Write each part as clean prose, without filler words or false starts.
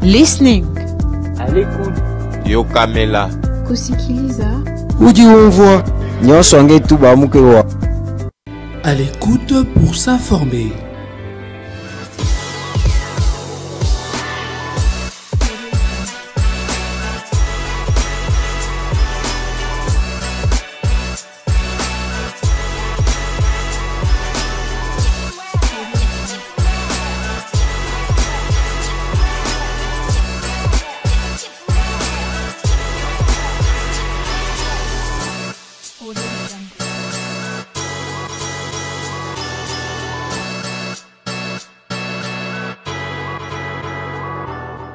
Listening. À l'écoute. Yokamela. Kusikiliza. Ujiumvwa. Nyosonge tuba mukewa. À l'écoute pour s'informer.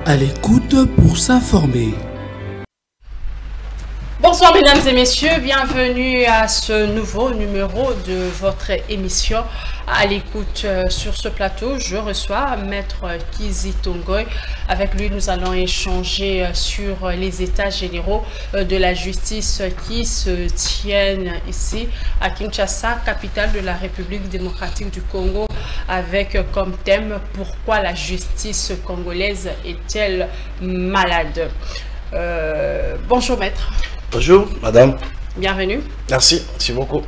À l'écoute pour s'informer. Bonsoir mesdames et messieurs, bienvenue à ce nouveau numéro de votre émission à l'écoute. Sur ce plateau, je reçois Maître Kizi Tongoy. Avec lui, nous allons échanger sur les états généraux de la justice qui se tiennent ici à Kinshasa, capitale de la République démocratique du Congo, avec comme thème « Pourquoi la justice congolaise est-elle malade ?» Bonjour maître. Bonjour, madame. Bienvenue. Merci beaucoup.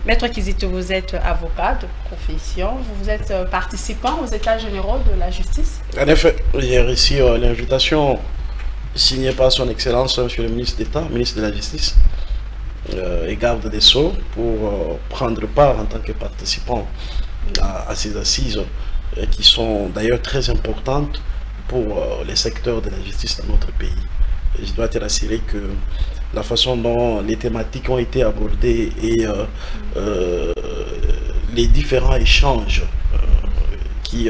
Maître Kizito, vous êtes avocat de profession. Vous êtes participant aux états généraux de la justice. En effet, j'ai reçu l'invitation signée par son Excellence, Monsieur le ministre d'État, ministre de la Justice et garde des Sceaux, pour prendre part en tant que participant à ces assises qui sont d'ailleurs très importantes pour les secteurs de la justice dans notre pays. Je dois te rassurer que la façon dont les thématiques ont été abordées et les différents échanges qui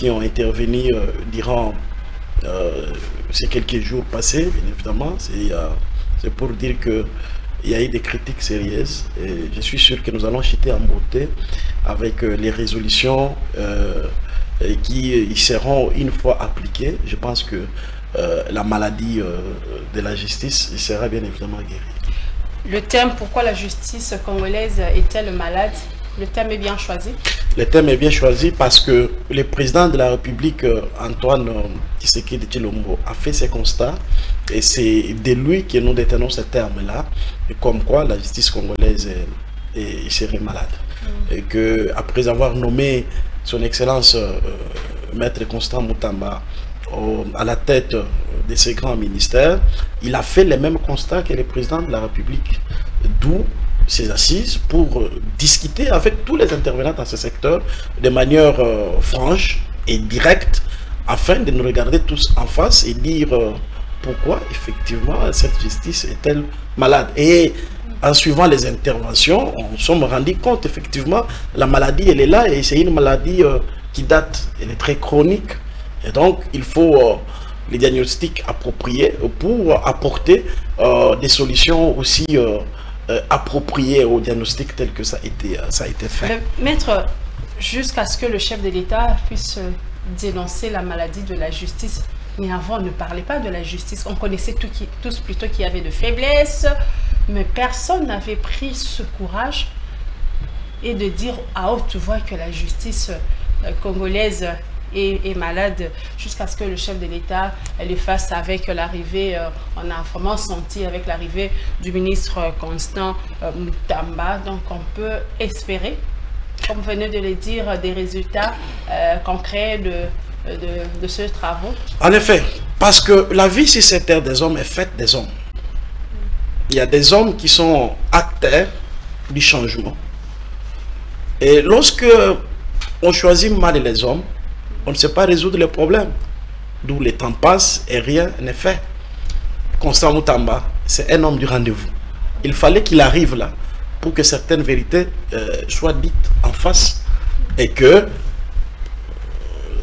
ont intervenu durant ces quelques jours passés, bien évidemment, c'est pour dire qu'il y a eu des critiques sérieuses et je suis sûr que nous allons chuter en beauté avec les résolutions qui seront une fois appliquées. Je pense que la maladie de la justice sera bien évidemment guérie. Le thème « Pourquoi la justice congolaise est-elle malade ?» Le thème est bien choisi. Le thème est bien choisi parce que le président de la République, Antoine Tshisekedi Tshilombo, a fait ses constats et c'est de lui que nous détenons ce terme-là, comme quoi la justice congolaise serait malade. Et que après avoir nommé son Excellence Maître Constant Moutamba à la tête de ces grands ministères, il a fait les mêmes constats que le président de la République, d'où ces assises pour discuter avec tous les intervenants dans ce secteur de manière franche et directe, afin de nous regarder tous en face et dire pourquoi effectivement cette justice est-elle malade. Et en suivant les interventions, on s'est rendu compte effectivement la maladie elle est là et c'est une maladie qui date, elle est très chronique. Et donc, il faut les diagnostics appropriés pour apporter des solutions aussi appropriées au diagnostic tel que ça a été fait. Maître, jusqu'à ce que le chef de l'État puisse dénoncer la maladie de la justice, mais avant, on ne parlait pas de la justice. On connaissait tous plutôt qu'il y avait de faiblesses, mais personne n'avait pris ce courage et de dire à haute voix que la justice congolaise est malade, jusqu'à ce que le chef de l'État le fasse avec l'arrivée, on a vraiment senti avec l'arrivée du ministre Constant Moutamba. Donc on peut espérer, comme vous venez de le dire, des résultats concrets de ce travaux. En effet, parce que la vie sur cette terre des hommes est faite des hommes. Il y a des hommes qui sont acteurs du changement. Et lorsque on choisit mal les hommes, on ne sait pas résoudre les problèmes. D'où le temps passe et rien n'est fait. Constant Moutamba, c'est un homme du rendez-vous. Il fallait qu'il arrive là pour que certaines vérités soient dites en face et que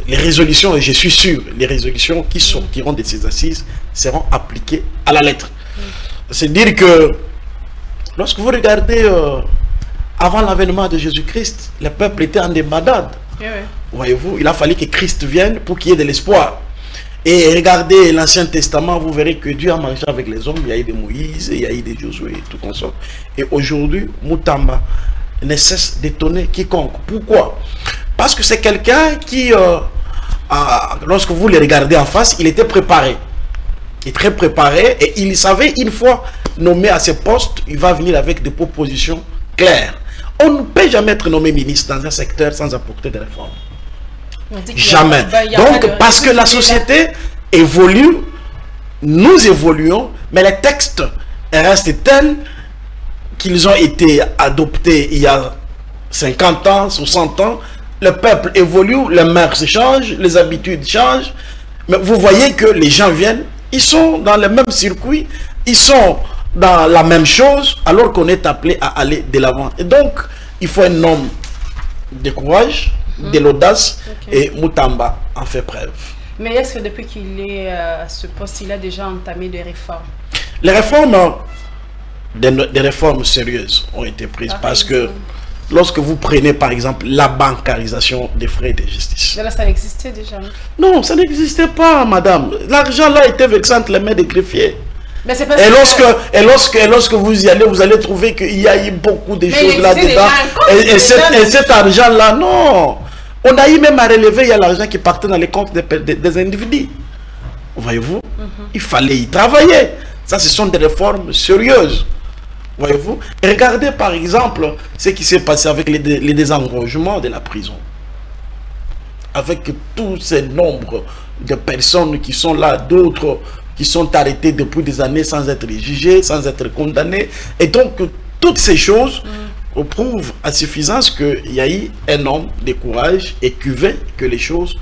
les résolutions, et je suis sûr, les résolutions qui sortiront de ces assises seront appliquées à la lettre. C'est dire que lorsque vous regardez avant l'avènement de Jésus-Christ, le peuple était en débandade. Voyez-vous, il a fallu que Christ vienne pour qu'il y ait de l'espoir. Et regardez l'Ancien Testament, vous verrez que Dieu a mangé avec les hommes. Il y a eu des Moïse, il y a eu des Josué et tout comme ça. Et aujourd'hui, Moutamba ne cesse d'étonner quiconque. Pourquoi? Parce que c'est quelqu'un qui lorsque vous les regardez en face, il était préparé. Il est très préparé et il savait, une fois nommé à ce poste, il va venir avec des propositions claires. On ne peut jamais être nommé ministre dans un secteur sans apporter des réformes. Jamais. Donc, parce que la société évolue, nous évoluons, mais les textes restent tels qu'ils ont été adoptés il y a 50 ans, 60 ans. Le peuple évolue, les mœurs changent, les habitudes changent. Mais vous voyez que les gens viennent, ils sont dans le même circuit, ils sont dans la même chose, alors qu'on est appelé à aller de l'avant. Et donc, il faut un homme de courage, de l'audace, et Moutamba en fait preuve. Mais est-ce que depuis qu'il est à ce poste, il a déjà entamé des réformes? Les réformes, des réformes sérieuses ont été prises parce que lorsque vous prenez par exemple la bancarisation des frais de justice. Là, ça existait déjà. Non, ça n'existait pas, madame. L'argent là était vexé entre les mains des greffiers. Mais pas et lorsque vous y allez, vous allez trouver qu'il y a eu beaucoup de choses là-dedans. Et cet argent-là, non. On a eu même à relever, il y a l'argent qui partait dans les comptes des individus. Voyez-vous, il fallait y travailler. Ça, ce sont des réformes sérieuses. Voyez-vous. Regardez par exemple ce qui s'est passé avec les désengorgements de la prison. Avec tous ces nombres de personnes qui sont là, d'autres qui sont arrêtés depuis des années sans être jugés, sans être condamnés. Et donc, toutes ces choses prouvent à suffisance qu'il y a eu un homme de courage et qui veut que les choses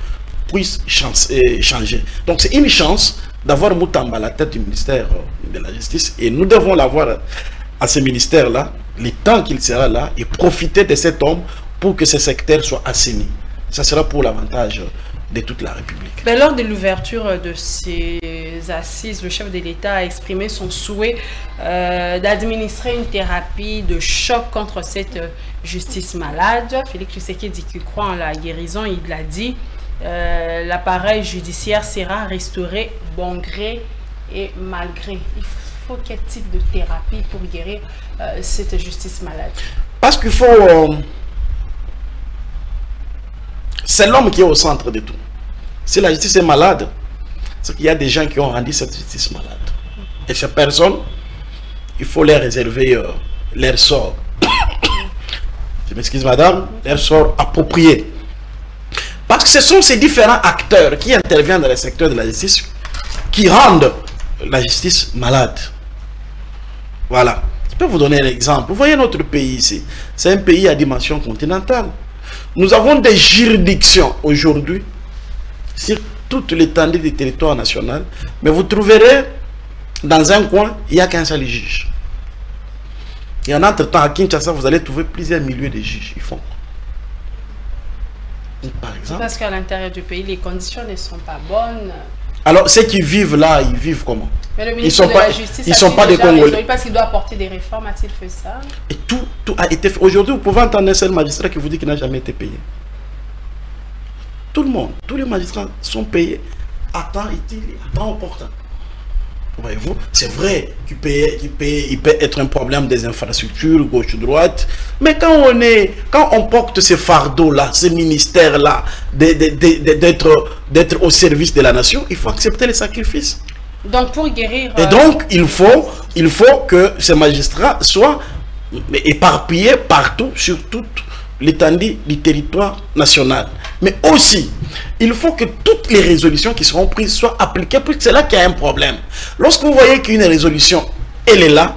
puissent changer. Donc, c'est une chance d'avoir Moutamba à la tête du ministère de la Justice. Et nous devons l'avoir à ce ministère-là, le temps qu'il sera là, et profiter de cet homme pour que ce secteur soit assaini. Ça sera pour l'avantage de toute la République. Mais lors de l'ouverture de ces assises, le chef de l'État a exprimé son souhait d'administrer une thérapie de choc contre cette justice malade. Félix Tshisekedi, qui croit en la guérison, il l'a dit, l'appareil judiciaire sera restauré bon gré et mal gré. Il faut quel type de thérapie pour guérir cette justice malade? Parce qu'il faut... c'est l'homme qui est au centre de tout. Si la justice est malade, c'est qu'il y a des gens qui ont rendu cette justice malade. Et ces personnes, il faut leur réserver leur sort. Je m'excuse madame, leur sort approprié. Parce que ce sont ces différents acteurs qui interviennent dans le secteur de la justice qui rendent la justice malade. Voilà. Je peux vous donner un exemple. Vous voyez notre pays ici. C'est un pays à dimension continentale. Nous avons des juridictions aujourd'hui sur toute l'étendue du territoire national, mais vous trouverez dans un coin, il n'y a qu'un seul juge. Et en entre-temps, à Kinshasa, vous allez trouver plusieurs milliers de juges. Ils font. Par exemple. Parce qu'à l'intérieur du pays, les conditions ne sont pas bonnes. Alors, ceux qui vivent là, ils vivent comment? Mais le ministre de la Justice, ils ne sont pas des Congolais. Parce qu'il doit apporter des réformes, a-t-il fait ça? Et tout a été fait. Aujourd'hui, vous pouvez entendre un seul magistrat qui vous dit qu'il n'a jamais été payé. Tout le monde, tous les magistrats sont payés à temps utile, à temps opportun. Voyez-vous, c'est vrai qu'il peut être un problème des infrastructures, gauche-droite, mais quand on porte ces fardeaux-là, ces ministères-là, d'être au service de la nation, il faut accepter les sacrifices. Donc pour guérir... Et donc, il faut que ces magistrats soient éparpillés partout, sur toute l'étendue du territoire national. Mais aussi, il faut que toutes les résolutions qui seront prises soient appliquées, puisque c'est là qu'il y a un problème. Lorsque vous voyez qu'une résolution, elle est là,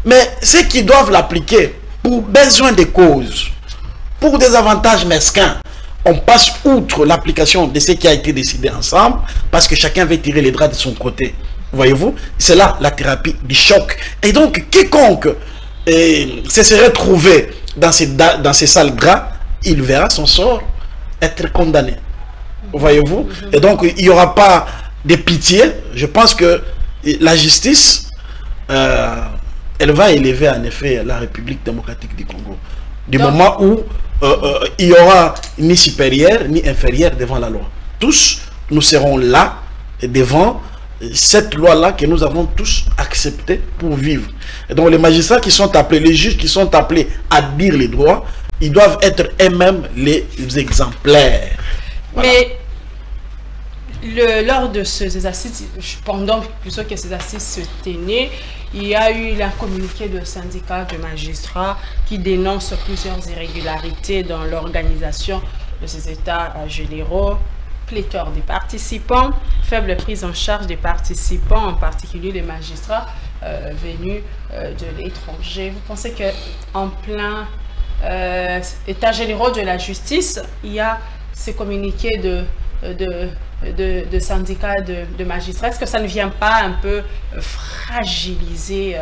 mais ceux qui doivent l'appliquer pour besoin de cause, pour des avantages mesquins, on passe outre l'application de ce qui a été décidé ensemble, parce que chacun veut tirer les draps de son côté. Voyez-vous, c'est là la thérapie du choc. Et donc, quiconque se serait trouvé dans ces sales draps, il verra son sort être condamné. Voyez-vous? Et donc, il n'y aura pas de pitié. Je pense que la justice, elle va élever en effet la République démocratique du Congo. Du moment où il n'y aura ni supérieur ni inférieur devant la loi. Tous, nous serons là devant cette loi-là que nous avons tous acceptée pour vivre. Et donc, les magistrats qui sont appelés, les juges qui sont appelés à dire les droits, ils doivent être eux-mêmes les exemplaires. Voilà. Mais lors de ces assises, pendant plutôt que ces assises se tenaient, il y a eu un communiqué de syndicat de magistrats qui dénonce plusieurs irrégularités dans l'organisation de ces états généraux, pléthore des participants, faible prise en charge des participants, en particulier les magistrats venus de l'étranger. Vous pensez qu'en plein état généraux de la justice, il y a ces communiqués de syndicats de magistrats? Est-ce que ça ne vient pas un peu fragiliser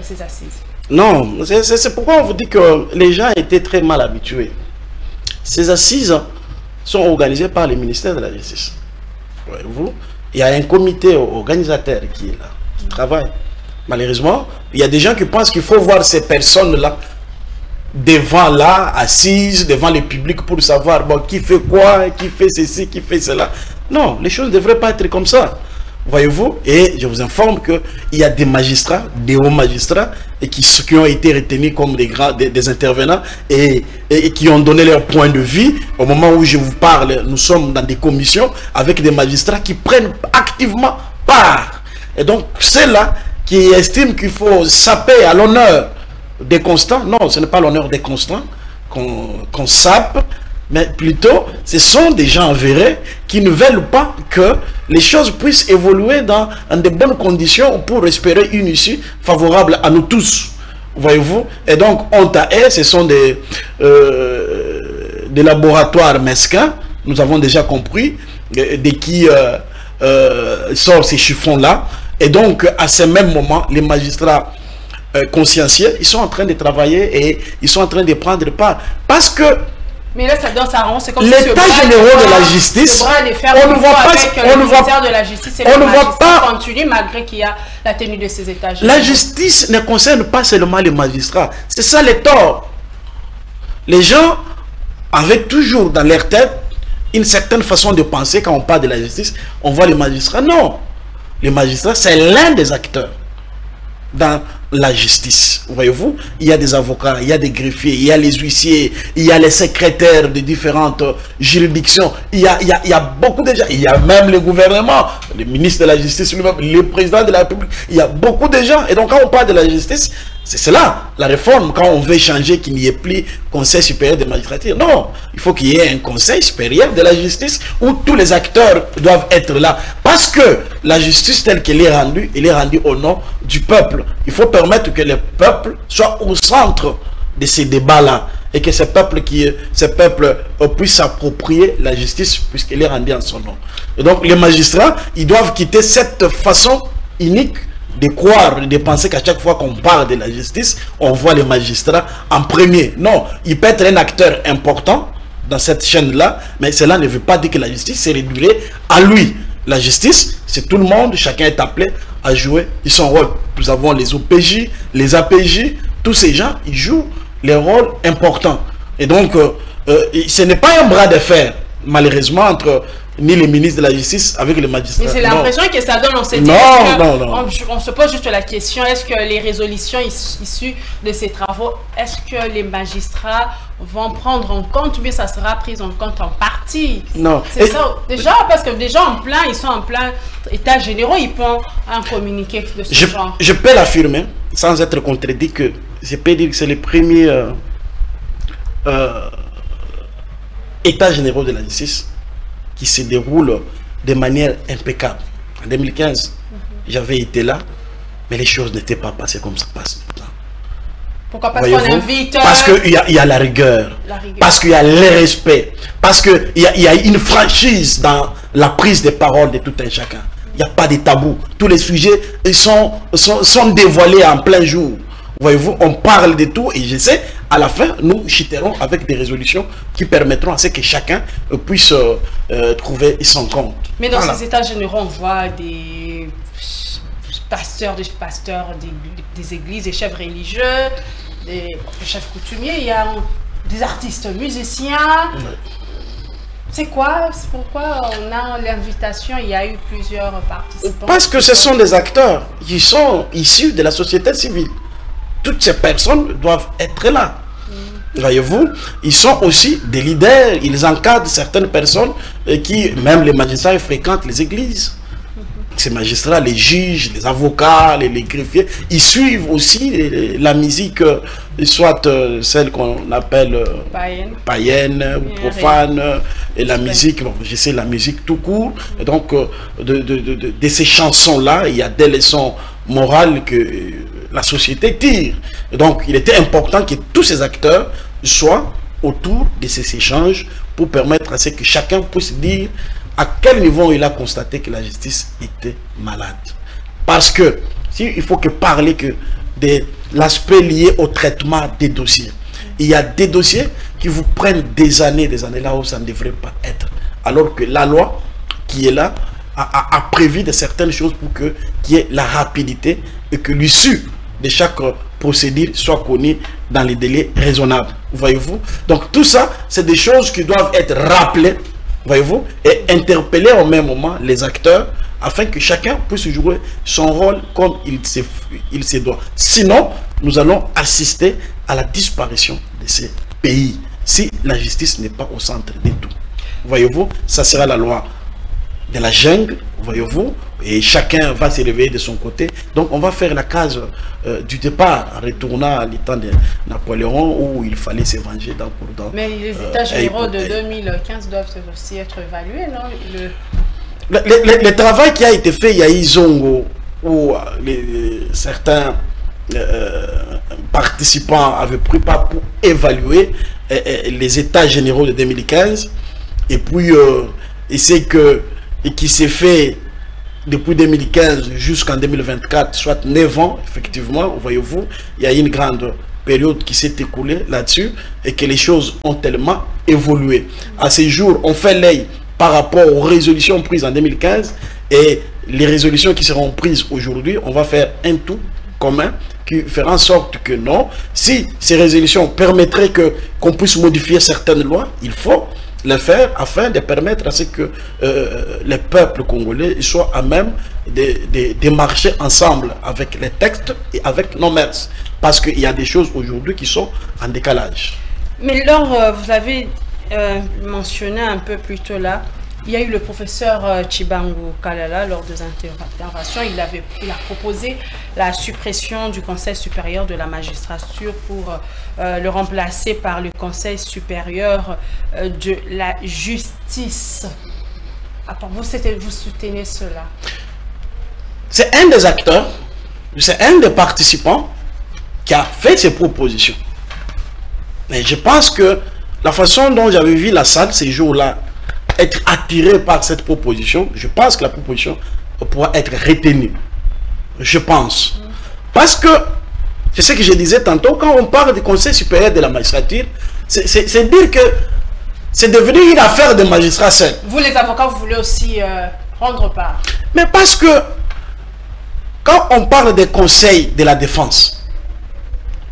ces assises? Non, c'est pourquoi on vous dit que les gens étaient très mal habitués. Ces assises sont organisées par le ministère de la Justice. Voyez-vous, il y a un comité organisateur qui est là, qui travaille. Malheureusement, il y a des gens qui pensent qu'il faut voir ces personnes-là devant là, assises, devant le public pour savoir bon, qui fait quoi, qui fait ceci, qui fait cela. Non, les choses ne devraient pas être comme ça. Voyez-vous, et je vous informe qu'il y a des magistrats, des hauts magistrats, et qui ont été retenus comme des intervenants et qui ont donné leur point de vue. Au moment où je vous parle, nous sommes dans des commissions avec des magistrats qui prennent activement part. Et donc, c'est là qui estiment qu'il faut saper à l'honneur des constants. Non, ce n'est pas l'honneur des constants qu'on sape, mais plutôt ce sont des gens avérés qui ne veulent pas que les choses puissent évoluer dans de bonnes conditions pour espérer une issue favorable à nous tous. Voyez-vous? Et donc, honte à eux, ce sont des laboratoires mesquins, nous avons déjà compris, de qui sortent ces chiffons-là. Et donc, à ce même moment, les magistrats consciencieux, ils sont en train de travailler et ils sont en train de prendre part. Parce que mais là, ça donne sa rond. C'est comme l'état général de la justice, on ne voit pas, on ne voit de la justice et on ne voit pas continue malgré qu'il y a la tenue de ces états généraux. La justice ne concerne pas seulement les magistrats. C'est ça le tort. Les gens avaient toujours dans leur tête une certaine façon de penser quand on parle de la justice. On voit les magistrats. Non. Les magistrats, c'est l'un des acteurs dans la justice. Voyez-vous, il y a des avocats, il y a des greffiers, il y a les huissiers, il y a les secrétaires de différentes juridictions, il y a beaucoup de gens, il y a même le gouvernement, le ministre de la justice lui-même, le président de la République, il y a beaucoup de gens. Et donc quand on parle de la justice, c'est cela, la réforme, quand on veut changer qu'il n'y ait plus Conseil supérieur de magistrature. Non, il faut qu'il y ait un Conseil supérieur de la justice où tous les acteurs doivent être là. Parce que la justice telle qu'elle est rendue, elle est rendue au nom du peuple. Il faut permettre que le peuple soit au centre de ces débats-là. Et que ce peuple puisse s'approprier la justice puisqu'elle est rendue en son nom. Et donc les magistrats, ils doivent quitter cette façon unique de croire, de penser qu'à chaque fois qu'on parle de la justice, on voit les magistrats en premier. Non, il peut être un acteur important dans cette chaîne-là, mais cela ne veut pas dire que la justice s'est réduite à lui. La justice, c'est tout le monde, chacun est appelé à jouer son rôle. Nous avons les OPJ, les APJ, tous ces gens, ils jouent les rôles importants. Et donc, ce n'est pas un bras de fer, malheureusement, entre ni les ministres de la justice avec les magistrats. Mais c'est l'impression que ça donne, on s'est dit, on se pose juste la question, est-ce que les résolutions issues de ces travaux, est-ce que les magistrats vont prendre en compte, ou bien ça sera pris en compte en partie? Non. C'est ça, déjà, parce que déjà ils sont en plein état généraux, ils peuvent un communiqué de ce genre. Je peux l'affirmer, sans être contredit, que je peux dire que c'est le premier état général de la justice qui se déroule de manière impeccable. En 2015, j'avais été là, mais les choses n'étaient pas passées comme ça passe maintenant. Pourquoi? Parce qu'on invite... Parce qu'il y a la rigueur, parce qu'il y a le respect, parce qu'il y a une franchise dans la prise de parole de tout un chacun. Il n'y a pas de tabou. Tous les sujets sont dévoilés en plein jour. Voyez-vous, on parle de tout et je sais, à la fin, nous chiterons avec des résolutions qui permettront à ce que chacun puisse trouver son compte. Mais dans ces états généraux, on voit des pasteurs, des églises, des chefs religieux, des chefs coutumiers, il y a des artistes musiciens. C'est quoi? C'est pourquoi on a l'invitation, il y a eu plusieurs participants. Parce que ce sont des acteurs qui sont issus de la société civile. Toutes ces personnes doivent être là. Voyez-vous, ils sont aussi des leaders, ils encadrent certaines personnes qui, même les magistrats, fréquentent les églises. Ces magistrats, les juges, les avocats, les greffiers, ils suivent aussi la musique, soit celle qu'on appelle païenne ou profane, et la musique, bon, je sais, la musique tout court. Et donc, de ces chansons-là, il y a des leçons morales que la société tire. Et donc, il était important que tous ces acteurs soient autour de ces échanges pour permettre à ce que chacun puisse dire à quel niveau il a constaté que la justice était malade. Parce que, il faut que parler que de l'aspect lié au traitement des dossiers. Il y a des dossiers qui vous prennent des années là où ça ne devrait pas être. Alors que la loi qui est là a prévu de certaines choses pour qu'il y ait la rapidité et que l'issue de chaque procédure soit connue dans les délais raisonnables. Voyez-vous? Donc tout ça, c'est des choses qui doivent être rappelées, voyez-vous, et interpeller au même moment les acteurs afin que chacun puisse jouer son rôle comme il se doit. Sinon, nous allons assister à la disparition de ces pays si la justice n'est pas au centre de tout. Voyez-vous, ça sera la loi de la jungle, voyez-vous, et chacun va se réveiller de son côté. Donc on va faire la case du départ en retournant à l'état de Napoléon où il fallait se venger dans Courdon. Mais les états généraux de 2015 doivent aussi être évalués, non? Le travail qui a été fait, il y a Izongo, où certains participants avaient pris part pour évaluer les états généraux de 2015, et puis c'est qui s'est fait depuis 2015 jusqu'en 2024, soit 9 ans, effectivement, voyez-vous, il y a une grande période qui s'est écoulée là-dessus et que les choses ont tellement évolué. À ce jour, on fait l'œil par rapport aux résolutions prises en 2015 et les résolutions qui seront prises aujourd'hui. On va faire un tout commun qui fera en sorte que non, si ces résolutions permettraient qu'on puisse modifier certaines lois, il faut le faire afin de permettre à ce que les peuples congolais soient à même de marcher ensemble avec les textes et avec nos mœurs. Parce qu'il y a des choses aujourd'hui qui sont en décalage. Mais lors, vous avez mentionné un peu plus tôt là, il y a eu le professeur Chibangu Kalala lors des interventions. Il a proposé la suppression du Conseil supérieur de la magistrature pour le remplacer par le Conseil supérieur de la justice. Vous soutenez cela? C'est un des acteurs, c'est un des participants qui a fait ces propositions. Mais je pense que la façon dont j'avais vu la salle ces jours-là, être attiré par cette proposition, je pense que la proposition pourra être retenue. Je pense. Parce que, c'est ce que je disais tantôt, quand on parle du Conseil supérieur de la magistrature, c'est dire que c'est devenu une affaire de magistrats seuls. Vous, les avocats, vous voulez aussi prendre part. Mais parce que, quand on parle des conseils de la défense,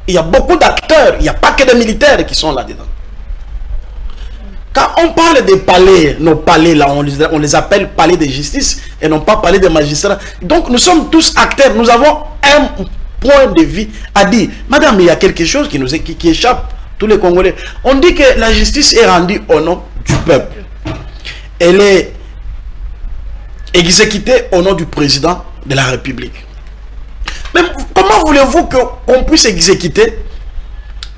il y a beaucoup d'acteurs, il n'y a pas que des militaires qui sont là-dedans. Quand on parle des palais, nos palais là, on les appelle palais de justice et non pas palais de magistrats. Donc nous sommes tous acteurs, nous avons un point de vue à dire. Madame, il y a quelque chose qui échappe tous les Congolais. On dit que la justice est rendue au nom du peuple. Elle est exécutée au nom du président de la République. Mais comment voulez-vous qu'on puisse exécuter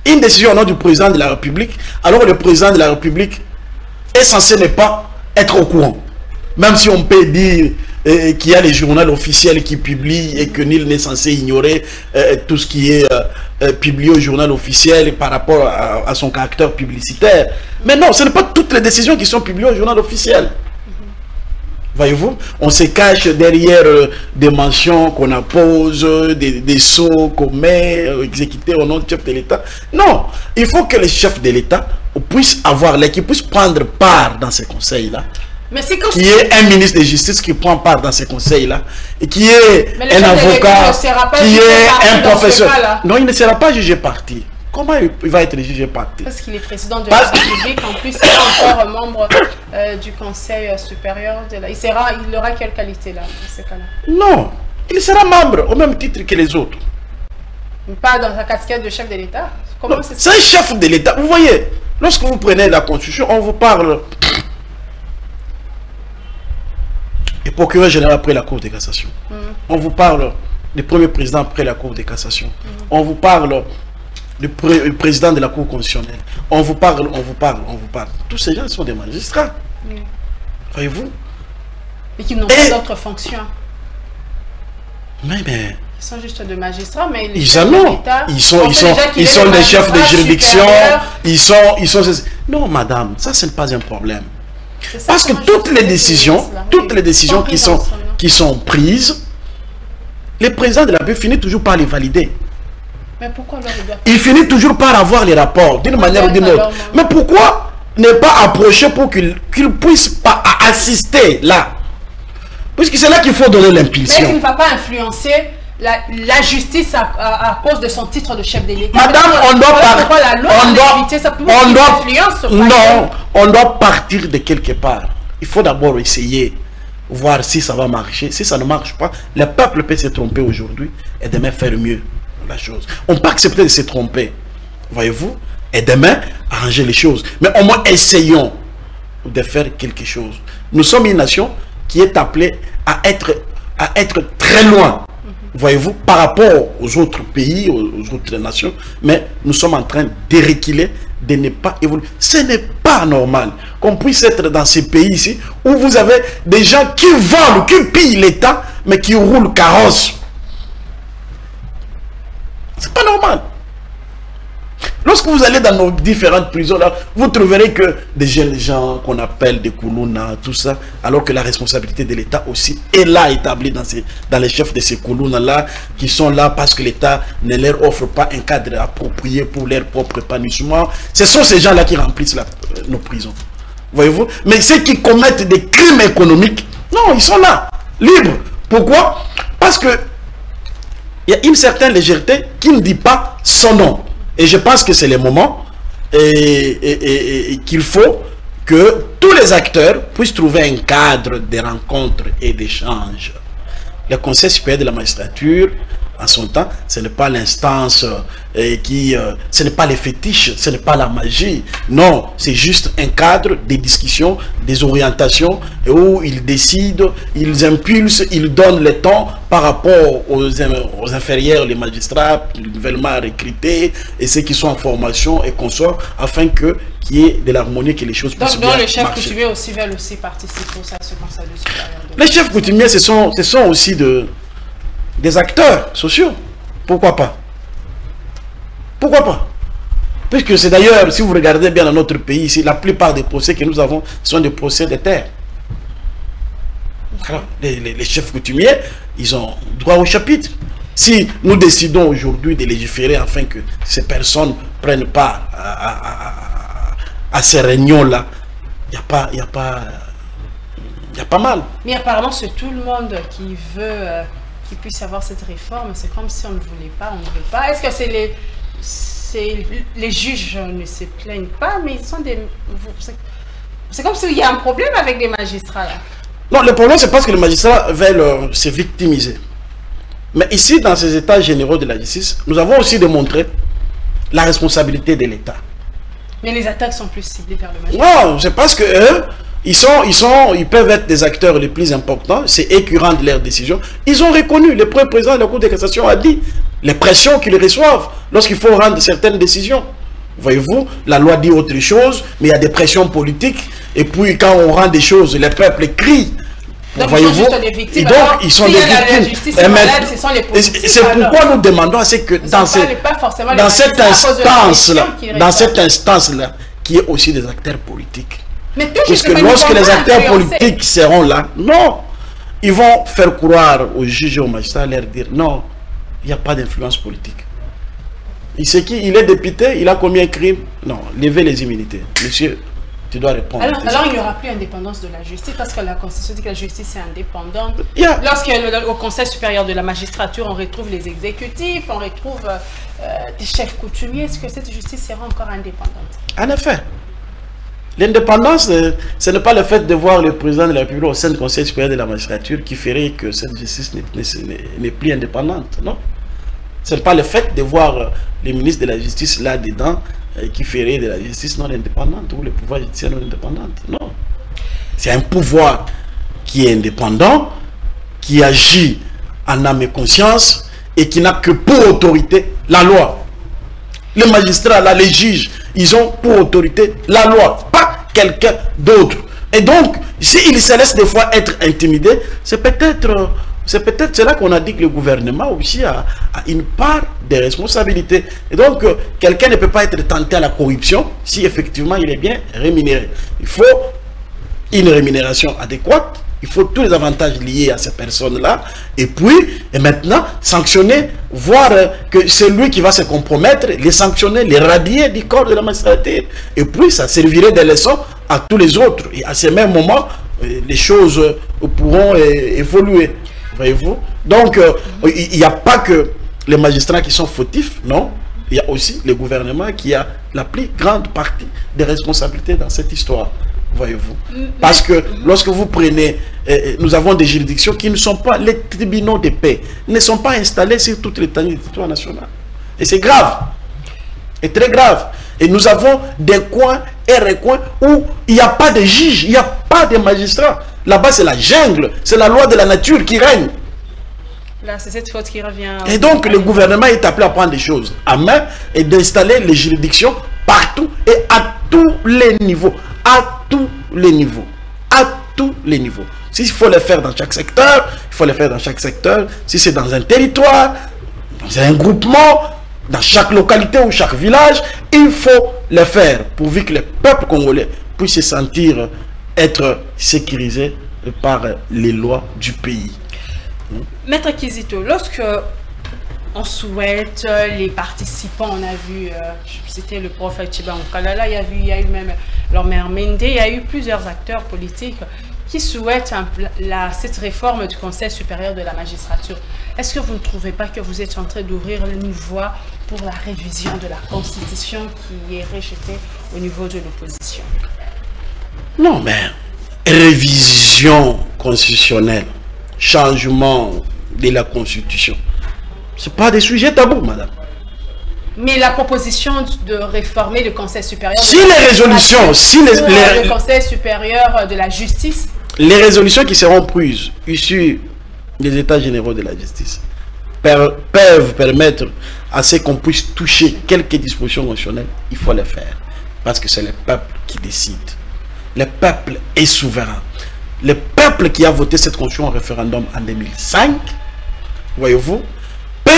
une décision au nom du président de la République, alors le président de la République est censé ne pas être au courant? Même si on peut dire qu'il y a les journaux officiels qui publient et que nul n'est censé ignorer tout ce qui est publié au journal officiel par rapport à son caractère publicitaire. Mais non, ce n'est pas toutes les décisions qui sont publiées au journal officiel. Voyez-vous, on se cache derrière des mentions qu'on appose, des sceaux qu'on met, exécutés au nom du chef de l'État. Non, il faut que les chefs de l'État puissent avoir, qui puissent prendre part dans ces conseils-là. Qui est un ministre de justice qui prend part dans ces conseils-là, et qui est un avocat, qui est un professeur. Non, il ne sera pas jugé parti. Comment il va être jugé parti? Parce qu'il est président de la République, en plus il est encore membre du Conseil supérieur de la... Il aura quelle qualité là, dans ce cas-là? Non, il sera membre au même titre que les autres. Pas dans sa casquette de chef de l'État. Comment c'est ça? C'est un chef de l'État. Vous voyez, lorsque vous prenez la Constitution, on vous parle du procureur général après la Cour de cassation. On vous parle du premier président après la Cour de cassation. On vous parle du président de la Cour constitutionnelle. On vous parle. Tous ces gens sont des magistrats. Voyez-vous? Et qui n'ont pas d'autres fonctions. Mais Ils sont juste des magistrats, mais ils sont des chefs de juridiction. Ils sont. Non, madame, ça ce n'est pas un problème. Parce que toutes les décisions qui sont prises, le président de la République finit toujours par les valider. Mais pourquoi il finit toujours par avoir les rapports d'une manière ou d'une autre. Mais pourquoi ne pas approcher pour qu'il puisse pas assister là? Puisque c'est là qu'il faut donner l'impulsion. Mais il ne va pas influencer la justice à cause de son titre de chef de l'État. Madame, on doit partir de quelque part. Il faut d'abord essayer, voir si ça va marcher. Si ça ne marche pas, le peuple peut se tromper aujourd'hui et demain faire mieux la chose. On peut accepter de se tromper, voyez-vous, et demain arranger les choses. Mais au moins essayons de faire quelque chose. Nous sommes une nation qui est appelée à être très loin, voyez-vous, par rapport aux autres pays, aux autres nations, mais nous sommes en train de reculer, de ne pas évoluer. Ce n'est pas normal qu'on puisse être dans ces pays ici où vous avez des gens qui volent, qui pillent l'État, mais qui roulent carrosse. C'est pas normal. Lorsque vous allez dans nos différentes prisons, là, vous trouverez que des jeunes gens qu'on appelle des Koulouna, tout ça, alors que la responsabilité de l'État aussi est là établie dans les chefs de ces Koulouna-là, qui sont là parce que l'État ne leur offre pas un cadre approprié pour leur propre épanouissement. Ce sont ces gens-là qui remplissent nos prisons. Voyez-vous? Mais ceux qui commettent des crimes économiques, non, ils sont là, libres. Pourquoi? Parce que il y a une certaine légèreté qui ne dit pas son nom. Et je pense que c'est le moment et qu'il faut que tous les acteurs puissent trouver un cadre de rencontres et d'échanges. Le Conseil supérieur de la magistrature, en son temps, ce n'est pas l'instance ce n'est pas les fétiches, ce n'est pas la magie. Non, c'est juste un cadre des discussions, des orientations, où ils décident, ils impulsent, ils donnent le temps par rapport aux inférieurs, les magistrats nouvellement recrutés, et ceux qui sont en formation et consorts, afin qu'il y ait de l'harmonie, que les choses puissent bien marcher. Donc les chefs coutumiers aussi veulent aussi participer à ce Conseil supérieur. Les chefs coutumiers, ce sont aussi des acteurs sociaux. Pourquoi pas? Pourquoi pas? Puisque c'est d'ailleurs, si vous regardez bien dans notre pays ici, la plupart des procès que nous avons sont des procès de terre. Alors, les chefs coutumiers, ils ont droit au chapitre. Si nous décidons aujourd'hui de légiférer afin que ces personnes prennent part à ces réunions-là, il n'y a pas mal. Mais apparemment, c'est tout le monde qui veut qu'il puisse avoir cette réforme. C'est comme si on ne voulait pas, on ne veut pas. Est-ce que c'est les juges ne se plaignent pas, mais ils sont des... C'est comme s'il y a un problème avec les magistrats là. Non, le problème c'est parce que les magistrats veulent se victimiser. Mais ici, dans ces états généraux de la justice, nous avons aussi démontré la responsabilité de l'État. Mais les attaques sont plus ciblées vers le magistrat. Non, c'est parce que eux, ils peuvent être des acteurs les plus importants, c'est écœurant de leurs décisions. Ils ont reconnu, le premier président de la Cour de cassation a dit, les pressions qu'ils reçoivent lorsqu'il faut rendre certaines décisions. Voyez-vous, la loi dit autre chose, mais il y a des pressions politiques, et puis quand on rend des choses, le peuple crie. Voyez-vous, et donc ils sont des victimes. C'est pourquoi nous demandons à ce que dans cette instance-là, qu'il y ait aussi des acteurs politiques. Parce que lorsque les acteurs politiques seront là, non, ils vont faire croire aux juges et aux magistrats, leur dire non, il n'y a pas d'influence politique. Il sait qui, il est député, il a combien de crimes? Non, levez les immunités. Monsieur, tu dois répondre. Alors il n'y aura plus indépendance de la justice, parce que la Constitution dit que la justice est indépendante. Lorsqu'au Conseil supérieur de la magistrature, on retrouve les exécutifs, on retrouve des chefs coutumiers, est-ce que cette justice sera encore indépendante? En effet. L'indépendance, ce n'est pas le fait de voir le président de la République au sein du Conseil supérieur de la magistrature qui ferait que cette justice n'est plus indépendante, non? Ce n'est pas le fait de voir les ministres de la justice là-dedans qui ferait de la justice non indépendante ou le pouvoir judiciaire non indépendant. Non. C'est un pouvoir qui est indépendant, qui agit en âme et conscience et qui n'a que pour autorité la loi. Les magistrats, là, les juges, ils ont pour autorité la loi, pas quelqu'un d'autre. Et donc, s'ils se laissent des fois être intimidés, c'est peut-être cela qu'on a dit que le gouvernement aussi a une part de responsabilité. Et donc, quelqu'un ne peut pas être tenté à la corruption si effectivement il est bien rémunéré. Il faut une rémunération adéquate, il faut tous les avantages liés à ces personnes-là, et puis, et maintenant, sanctionner, voir que c'est lui qui va se compromettre, les sanctionner, les radier du corps de la magistrature. Et puis, ça servirait de leçon à tous les autres. Et à ce même moment, les choses pourront évoluer. Voyez-vous? Donc, il n'y a pas que les magistrats qui sont fautifs, non. Il y a aussi le gouvernement qui a la plus grande partie des responsabilités dans cette histoire. Voyez-vous? Parce que lorsque vous prenez, nous avons des juridictions qui ne sont pas, les tribunaux de paix ne sont pas installés sur toute l'étendue du territoire national. Et c'est grave. Et très grave. Et nous avons des coins et recoins où il n'y a pas de juges, il n'y a pas de magistrats. Là-bas, c'est la jungle, c'est la loi de la nature qui règne. Là, c'est cette faute qui revient. Et donc, le gouvernement est appelé à prendre des choses à main et d'installer les juridictions partout et à tous les niveaux. À tous les niveaux. À tous les niveaux. S'il faut le faire dans chaque secteur, il faut le faire dans chaque secteur. Si c'est dans un territoire, dans un groupement, dans chaque localité ou chaque village, il faut le faire pourvu que le peuple congolais puisse se sentir être sécurisé par les lois du pays. Maître Kizito, lorsque on souhaite les participants, on a vu, c'était le prophète Chiba Nkalala, il y a eu même Lormer Mende, il y a eu plusieurs acteurs politiques qui souhaitent cette réforme du Conseil supérieur de la magistrature. Est-ce que vous ne trouvez pas que vous êtes en train d'ouvrir une voie pour la révision de la Constitution qui est rejetée au niveau de l'opposition? Non, mais révision constitutionnelle, changement de la Constitution, ce n'est pas des sujets tabous, madame. Mais la proposition de réformer le Conseil supérieur... Si les résolutions, le Conseil supérieur de la justice... Les résolutions qui seront prises, issues des États généraux de la justice, peuvent permettre à ce qu'on puisse toucher quelques dispositions constitutionnelles, il faut les faire. Parce que c'est le peuple qui décide. Le peuple est souverain. Le peuple qui a voté cette constitution en référendum en 2005, voyez-vous, peut,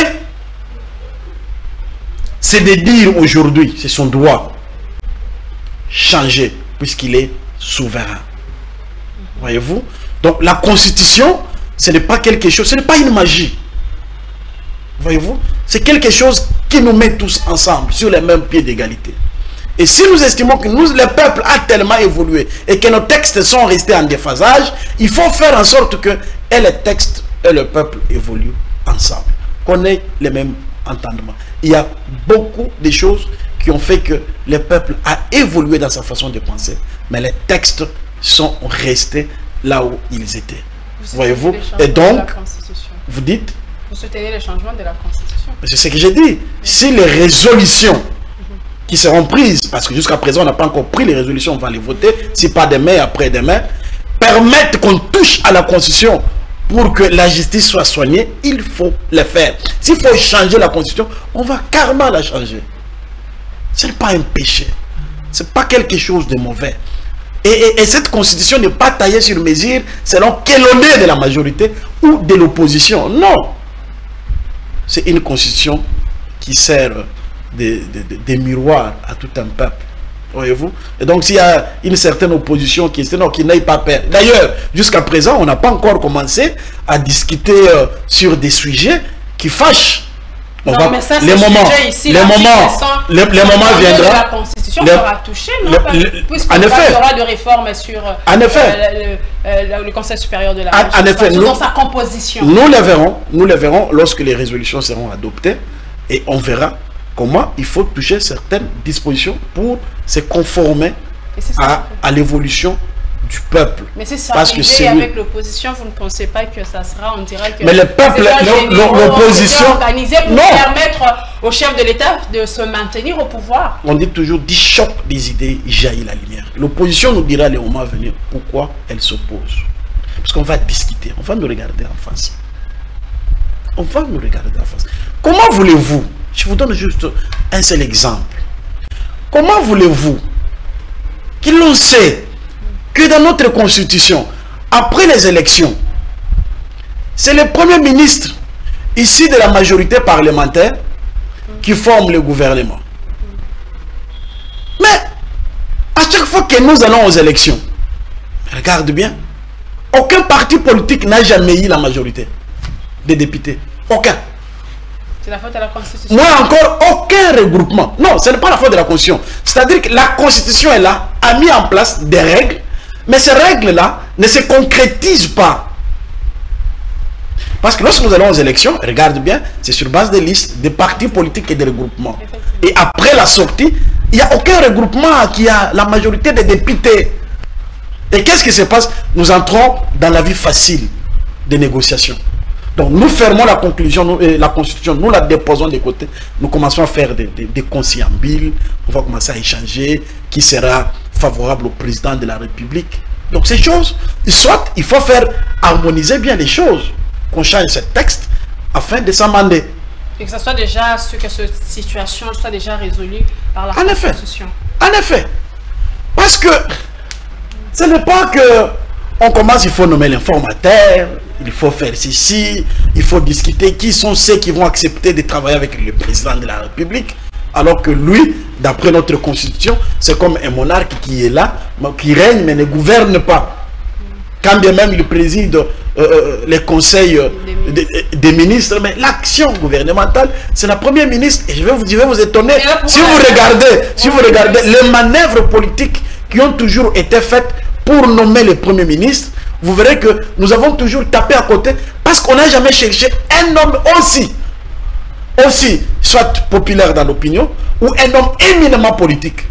c'est de dire aujourd'hui, c'est son droit, changer, puisqu'il est souverain. Voyez-vous? Donc la constitution, ce n'est pas quelque chose, ce n'est pas une magie. Voyez-vous? C'est quelque chose qui nous met tous ensemble, sur les mêmes pieds d'égalité. Et si nous estimons que le peuple a tellement évolué et que nos textes sont restés en déphasage, il faut faire en sorte que les textes et le peuple évoluent ensemble. Qu'on ait les mêmes entendements. Il y a beaucoup de choses qui ont fait que le peuple a évolué dans sa façon de penser. Mais les textes sont restés là où ils étaient. Voyez-vous? Et donc, vous dites? Vous soutenez le changement de la Constitution? C'est ce que j'ai dit. Si les résolutions qui seront prises, parce que jusqu'à présent on n'a pas encore pris les résolutions, on va les voter, si pas demain, après-demain, permettent qu'on touche à la Constitution pour que la justice soit soignée, il faut le faire. S'il faut changer la Constitution, on va carrément la changer. Ce n'est pas un péché, ce n'est pas quelque chose de mauvais. Et cette Constitution n'est pas taillée sur mesure selon quel honneur de la majorité ou de l'opposition. Non. C'est une Constitution qui sert des miroirs à tout un peuple. Voyez-vous? Et donc s'il y a une certaine opposition qui n'aille pas peur. D'ailleurs, jusqu'à présent, on n'a pas encore commencé à discuter sur des sujets qui fâchent. Non, mais ça, les moments viendront. La Constitution sera touchée, non? Puisqu'on parlera de réforme sur le Conseil supérieur de la magistrature, dans sa composition. Nous le verrons lorsque les résolutions seront adoptées et on verra comment il faut toucher certaines dispositions pour se conformer à l'évolution du peuple. Mais si ça parce que arrivait avec l'opposition, vous ne pensez pas que ça sera, on dirait que... Mais le peuple, l'opposition... organisé pour permettre au chef de l'État de se maintenir au pouvoir. On dit toujours, du choc des idées jaillit la lumière. L'opposition nous dira les moments à venir pourquoi elle s'oppose. Parce qu'on va discuter, on va nous regarder en face. On va nous regarder en face. Comment voulez-vous, je vous donne juste un seul exemple. Comment voulez-vous que l'on sait que dans notre constitution, après les élections, c'est le premier ministre ici de la majorité parlementaire qui forme le gouvernement. Mais à chaque fois que nous allons aux élections, regarde bien, aucun parti politique n'a jamais eu la majorité des députés. Aucun. C'est la faute de la Constitution. Moi encore, aucun regroupement. Non, ce n'est pas la faute de la Constitution. C'est-à-dire que la Constitution est là, a mis en place des règles, mais ces règles-là ne se concrétisent pas. Parce que lorsque nous allons aux élections, regarde bien, c'est sur base des listes, des partis politiques et des regroupements. Et après la sortie, il n'y a aucun regroupement qui a la majorité des députés. Et qu'est-ce qui se passe? Nous entrons dans la vie facile des négociations. Donc nous fermons la conclusion, la Constitution, nous la déposons de côté, nous commençons à faire des conciliabules, on va commencer à échanger qui sera favorable au président de la République. Donc ces choses, soit il faut faire harmoniser bien les choses, qu'on change ce texte afin de s'amender. Et que ça soit déjà, que cette situation soit déjà résolue par la Constitution. En effet. Parce que ce n'est pas que on commence, il faut nommer l'informateur, il faut faire ceci, il faut discuter qui sont ceux qui vont accepter de travailler avec le président de la République, alors que lui, d'après notre constitution, c'est comme un monarque qui est là, qui règne mais ne gouverne pas. Quand bien même il préside les conseils des ministres, mais l'action gouvernementale, c'est la première ministre, et je vais vous étonner, si vous regardez les manœuvres politiques qui ont toujours été faites pour nommer le premier ministre, vous verrez que nous avons toujours tapé à côté parce qu'on n'a jamais cherché un homme aussi soit populaire dans l'opinion ou un homme éminemment politique.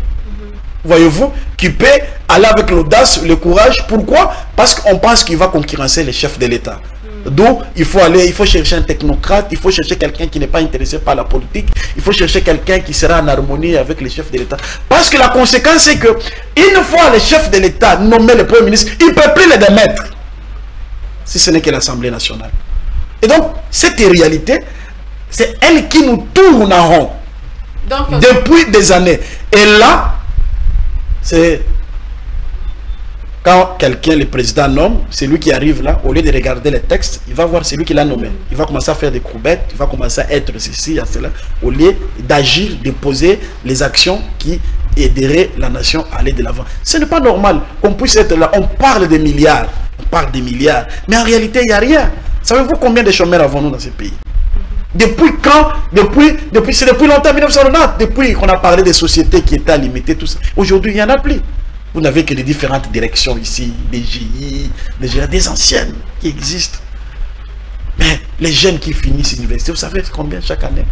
Voyez-vous, qui peut aller avec l'audace, le courage. Pourquoi? Parce qu'on pense qu'il va concurrencer les chefs de l'État. Donc, il faut chercher un technocrate, il faut chercher quelqu'un qui n'est pas intéressé par la politique, il faut chercher quelqu'un qui sera en harmonie avec les chefs de l'État. Parce que la conséquence, c'est que, une fois le chef de l'État nommé le Premier ministre, il ne peut plus le démettre, si ce n'est que l'Assemblée nationale. Et donc, cette réalité, c'est elle qui nous tourne en rond depuis des années. Et là, c'est quand quelqu'un, le président nomme, c'est lui qui arrive là, au lieu de regarder les textes, il va voir celui qui l'a nommé. Il va commencer à faire des courbettes, il va commencer à être ceci, à cela, au lieu d'agir, de poser les actions qui aideraient la nation à aller de l'avant. Ce n'est pas normal qu'on puisse être là, on parle des milliards, mais en réalité, il n'y a rien. Savez-vous combien de chômeurs avons-nous dans ce pays? Depuis quand? C'est depuis longtemps, 1990, depuis qu'on a parlé des sociétés qui étaient limitées, tout ça. Aujourd'hui, il n'y en a plus. Vous n'avez que les différentes directions ici, des GI, des anciennes qui existent. Mais les jeunes qui finissent l'université, vous savez combien chaque année?